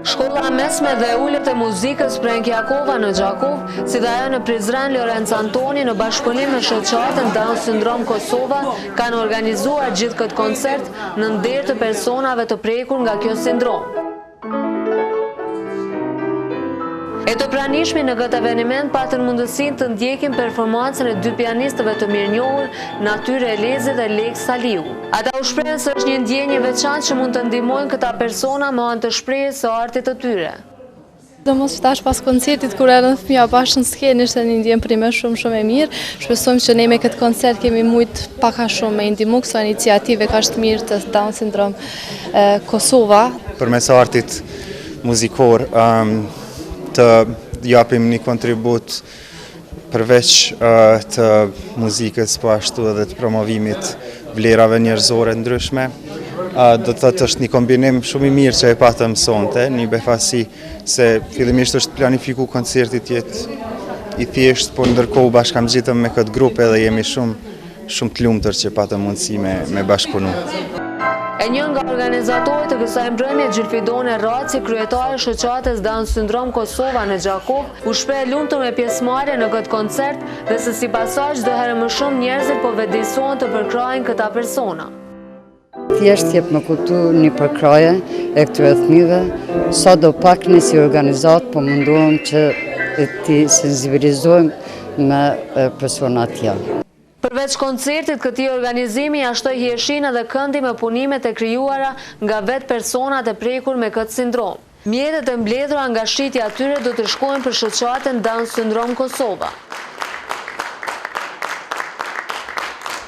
Shkolla mesme dhe ullet e muzikës Prenkjakova në Gjakov, si dhe ajo në Prizren Lorenz Antoni në bashkëpunim me shoqatën Down Syndrome Kosova, kanë organizuar gjithë këtë koncert në nder të personave të prekur nga kjo sindrom. E të pranishmi në këtë eveniment patën mundësin të ndjekin performancën e dy pianistëve të mirënjohur, Natyre Elezi dhe Lek Saliu. Ata u shprehen se është një ndjenjë veçantë që mund të ndihmojnë këta persona me anë të shprehjes së artit të tyre. Domos tash pas koncertit kur erdhën fëmija bashkë në skenë ishte një ndjenjë për ne shumë e mirë. Shpresojmë që ne me këtë koncert kemi mujt pak a shumë me ndihmu kësaj iniciative kaq të mirë të Down Syndrome Kosova. Përmes artit muzikor të japim një kontribut përveç të muzikës, po ashtu edhe të promovimit vlerave njerëzore ndryshme. Do të thotë është një kombinim shumë i mirë që e patëm sonte, një befasi se fillimisht është planifiku koncerti të jetë i thjesht, por ndërkohë bashkamgjitëm me këtë grup edhe jemi shumë të lumtur që patëm mundësi me bashkëpunu. E një nga organizatorët të kësaj mbrëmje, Gjylfidone Raci, kryetare shoqatës Down Syndrome Kosova në Gjakov, u shpreh lumtur me pjesëmarrje në këtë koncert dhe se sipas saj çdo herë më shumë njerëzit po vëdësohen të përkrajnë këta persona. Thjesht jep me kuptu një përkraje e këtyre fëmijëve, sadopak ne si organizat po munduam që të sensibilizojmë me persona të tjerë. Përveç koncertit, këtij organizimi jashtoi hieshin edhe këndi me punimet e krijuara nga vetë personat e prekur me këtë sindrom. Mjetet e mbledhura nga shitja e tyre do të shkojnë për shoqatën Down Syndrome Kosova.